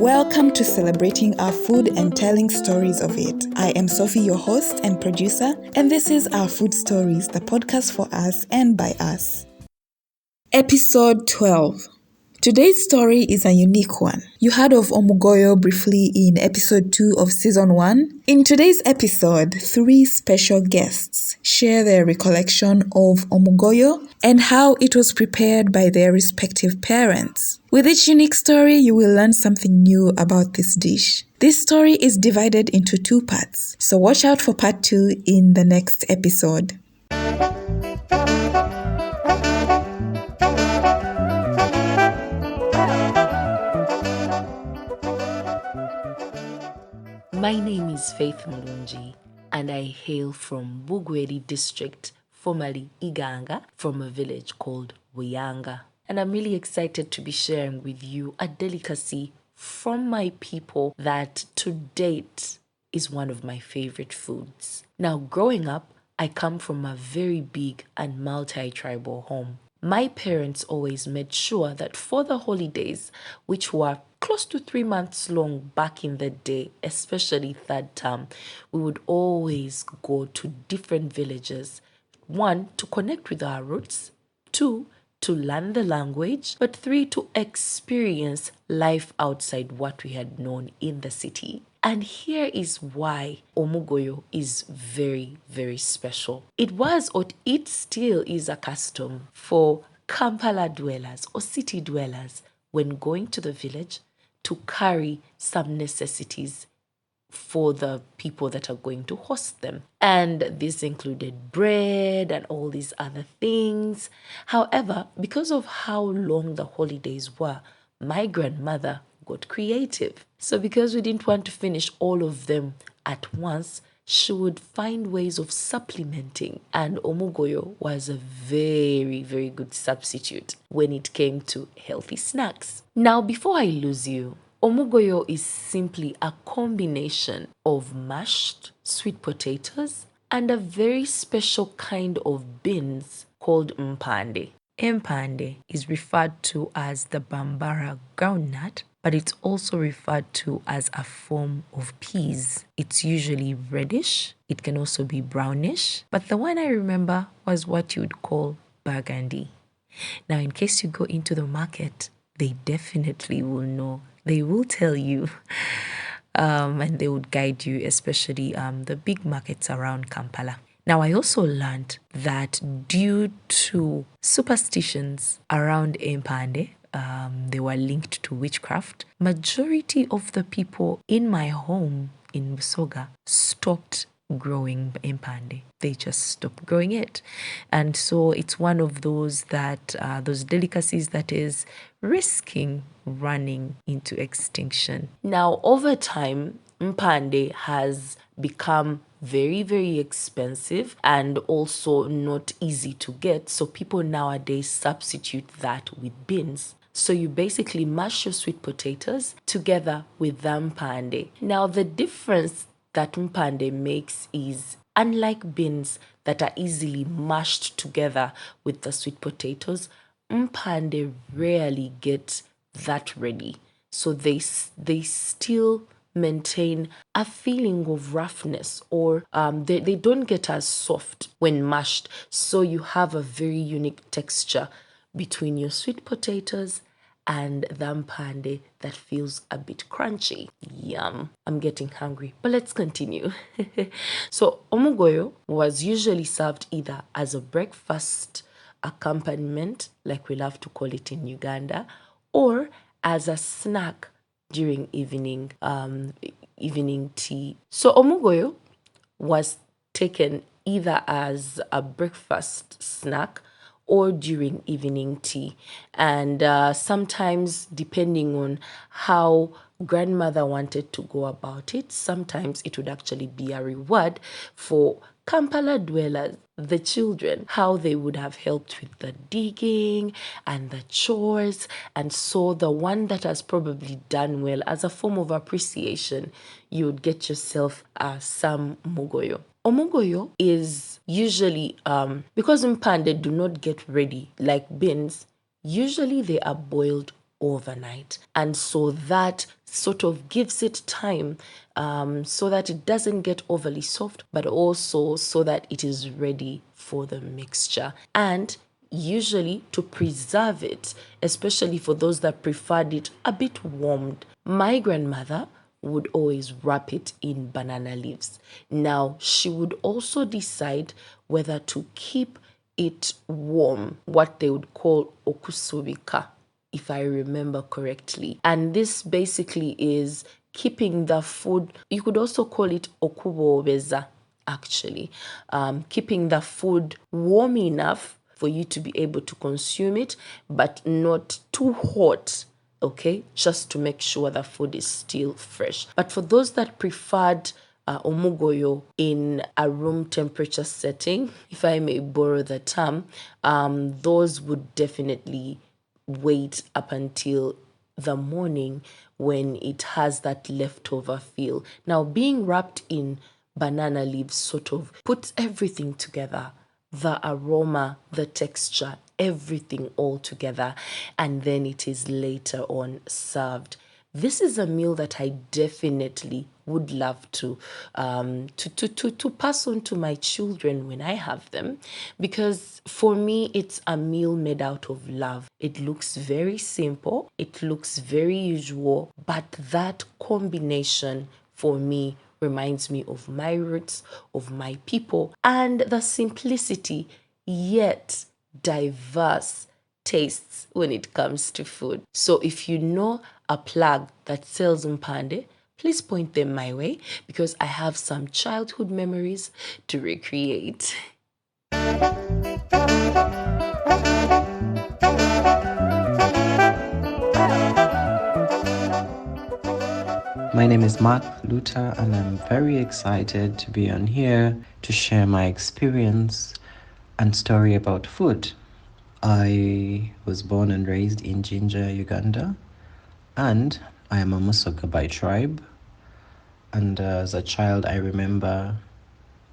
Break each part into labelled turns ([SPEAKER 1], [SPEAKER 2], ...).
[SPEAKER 1] Welcome to Celebrating Our Food and Telling Stories of It. I am Sophie, your host and producer, and this is Our Food Stories, the podcast for us and by us. Episode 12. Today's story is a unique one. You heard of Omugoyo briefly in episode 2 of season 1. In today's episode, 3 special guests share their recollection of Omugoyo and how it was prepared by their respective parents. With each unique story, you will learn something new about this dish. This story is divided into 2 parts, so watch out for part 2 in the next episode.
[SPEAKER 2] My name is Faith Mulungi, and I hail from Bugweri district, formerly Iganga, from a village called Buyanga. And I'm really excited to be sharing with you a delicacy from my people that to date is one of my favorite foods. Now, growing up, I come from a very big and multi-tribal home. My parents always made sure that for the holidays, which were close to 3 months long back in the day, especially third term, we would always go to different villages. 1, to connect with our roots. 2, to learn the language. But 3, to experience life outside what we had known in the city. And here is why Omugoyo is very, very special. It was, or it still is, a custom for Kampala dwellers or city dwellers when going to the village to carry some necessities for the people that are going to host them. And this included bread and all these other things. However, because of how long the holidays were, my grandmother got creative. So because we didn't want to finish all of them at once, she would find ways of supplementing. And Omugoyo was a very, very good substitute when it came to healthy snacks. Now, before I lose you, Omugoyo is simply a combination of mashed sweet potatoes and a very special kind of beans called mpande. Mpande is referred to as the Bambara groundnut, but it's also referred to as a form of peas. It's usually reddish. It can also be brownish, but the one I remember was what you would call burgundy. Now, in case you go into the market, they definitely will know. They will tell you and they would guide you, especially the big markets around Kampala. Now, I also learned that due to superstitions around Mpande, they were linked to witchcraft. Majority of the people in my home in Busoga stopped growing Mpande. They just stopped growing it. And so it's one of those that those delicacies that is risking running into extinction. Now, over time, Mpande has become very, very expensive and also not easy to get. So people nowadays substitute that with beans. So you basically mash your sweet potatoes together with the mpande. Now, the difference that mpande makes is, unlike beans that are easily mashed together with the sweet potatoes, mpande rarely get that ready. So they still maintain a feeling of roughness, or they don't get as soft when mashed. So you have a very unique texture between your sweet potatoes and the mpande that feels a bit crunchy. Yum. I'm getting hungry, but let's continue. So Omugoyo was usually served either as a breakfast accompaniment, like we love to call it in Uganda, or as a snack during evening tea. So Omugoyo was taken either as a breakfast snack or during evening tea. And sometimes, depending on how grandmother wanted to go about it, sometimes it would actually be a reward for Kampala dwellers, the children, how they would have helped with the digging and the chores. And so the one that has probably done well, as a form of appreciation, you would get yourself some mugoyo. Omugoyo is usually, because mpande do not get ready like beans, usually they are boiled overnight. And so that sort of gives it time so that it doesn't get overly soft, but also so that it is ready for the mixture. And usually to preserve it, especially for those that preferred it a bit warmed, my grandmother would always wrap it in banana leaves. Now, she would also decide whether to keep it warm, what they would call okusubika, if I remember correctly. And this basically is keeping the food, you could also call it okubobeza, actually, keeping the food warm enough for you to be able to consume it, but not too hot. Okay, just to make sure the food is still fresh. But for those that preferred omugoyo in a room temperature setting, if I may borrow the term, those would definitely wait up until the morning when it has that leftover feel. Now, being wrapped in banana leaves sort of puts everything together, the aroma, the texture, everything all together, and then it is later on served. This is a meal that I definitely would love to pass on to my children when I have them, because for me it's a meal made out of love. It looks very simple, it looks very usual, but that combination for me reminds me of my roots, of my people, and the simplicity yet diverse tastes when it comes to food. So if you know a plug that sells mpande, please point them my way, because I have some childhood memories to recreate.
[SPEAKER 3] My name is Mark Lutta, and I'm very excited to be on here to share my experience and story about food. I was born and raised in Jinja, Uganda, and I am a Musoga by tribe. And as a child, I remember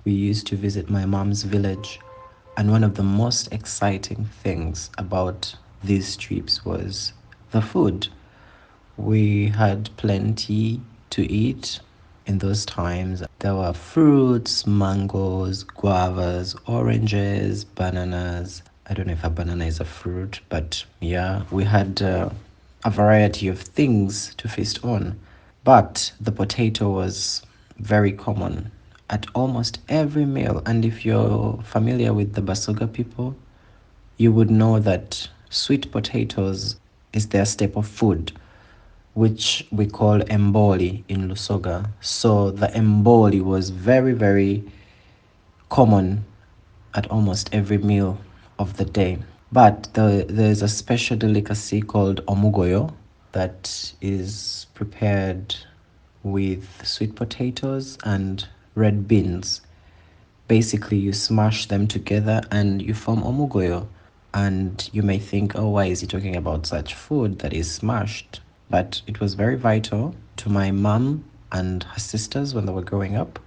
[SPEAKER 3] we used to visit my mom's village, and one of the most exciting things about these trips was the food. We had plenty to eat in those times. There were fruits, mangoes, guavas, oranges, bananas. I don't know if a banana is a fruit, but yeah, we had a variety of things to feast on. But the potato was very common at almost every meal. And if you're familiar with the Basoga people, you would know that sweet potatoes is their staple food, which we call emboli in Lusoga. So the emboli was very, very common at almost every meal of the day. But there's a special delicacy called Omugoyo that is prepared with sweet potatoes and red beans. Basically, you smash them together and you form Omugoyo. And you may think, oh, why is he talking about such food that is smashed? But it was very vital to my mom and her sisters when they were growing up.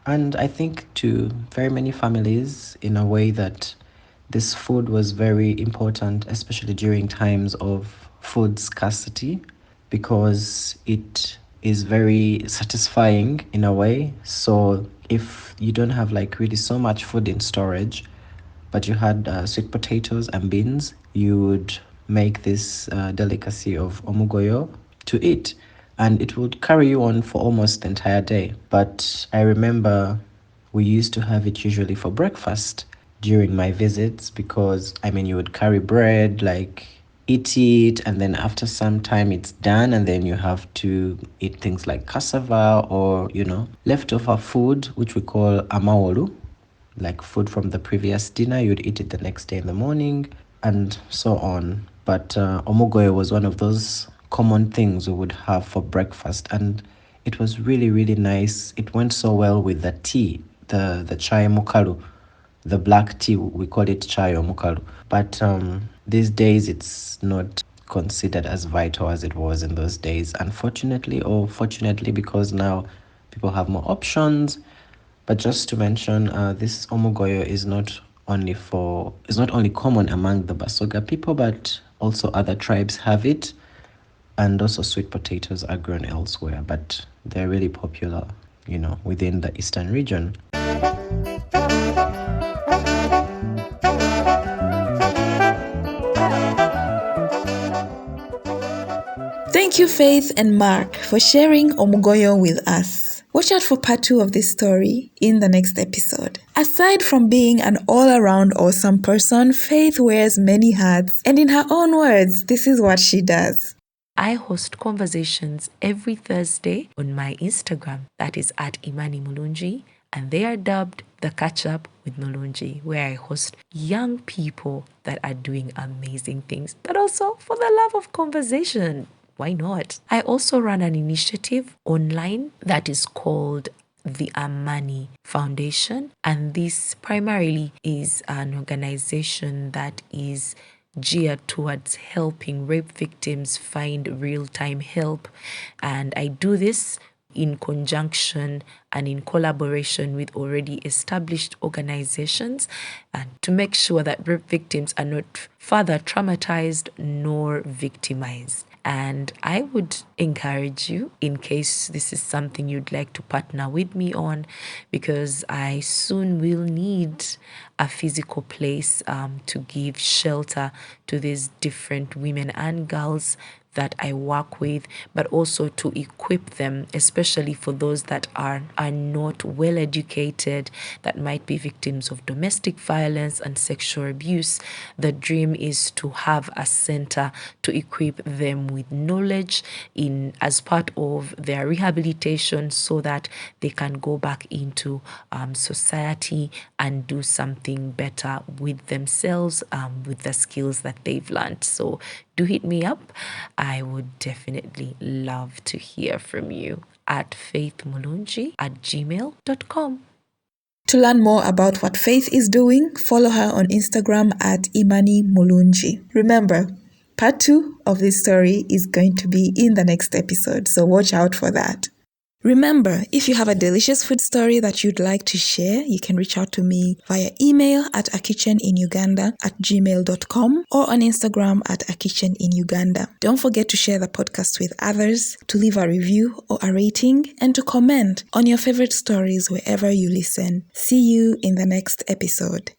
[SPEAKER 3] And I think to very many families, in a way that this food was very important, especially during times of food scarcity, because it is very satisfying in a way. So if you don't have like really so much food in storage, but you had sweet potatoes and beans, you would make this delicacy of omugoyo to eat, and it would carry you on for almost the entire day. But I remember we used to have it usually for breakfast during my visits, because I mean, you would carry bread, like eat it, and then after some time it's done, and then you have to eat things like cassava or leftover food, which we call amaolu, like food from the previous dinner. You'd eat it the next day in the morning, and so on. But omugoyo was one of those common things we would have for breakfast, and it was really, really nice. It went so well with the tea, the chai mukalu, the black tea. We call it chai or mukalu. But these days it's not considered as vital as it was in those days, unfortunately, or fortunately, because now people have more options. But just to mention, this omugoyo is not only common among the Basoga people, but also other tribes have it. And also sweet potatoes are grown elsewhere, but they're really popular, within the eastern region.
[SPEAKER 1] Thank you, Faith and Mark, for sharing Omugoyo with us. Watch out for part 2 of this story in the next episode. Aside from being an all-around awesome person, Faith wears many hats, and in her own words, this is what she does.
[SPEAKER 2] I host conversations every Thursday on my Instagram, that is at Imani Mulungi, and they are dubbed The Catch Up with Mulungi, where I host young people that are doing amazing things, but also for the love of conversation. Why not? I also run an initiative online that is called the Amani Foundation, and this primarily is an organization that is geared towards helping rape victims find real-time help. And I do this in conjunction and in collaboration with already established organizations, and to make sure that rape victims are not further traumatized nor victimized. And I would encourage you, in case this is something you'd like to partner with me on, because I soon will need a physical place to give shelter to these different women and girls that I work with, but also to equip them, especially for those that are not well educated, that might be victims of domestic violence and sexual abuse. The dream is to have a center to equip them with knowledge as part of their rehabilitation, so that they can go back into society and do something better with themselves, with the skills that they've learned. So do hit me up. I would definitely love to hear from you at faithmulungi@gmail.com.
[SPEAKER 1] To learn more about what Faith is doing, follow her on Instagram at Imani Mulungi. Remember, part 2 of this story is going to be in the next episode, so watch out for that. Remember, if you have a delicious food story that you'd like to share, you can reach out to me via email at akitcheninuganda@gmail.com or on Instagram at akitcheninuganda. Don't forget to share the podcast with others, to leave a review or a rating, and to comment on your favorite stories wherever you listen. See you in the next episode.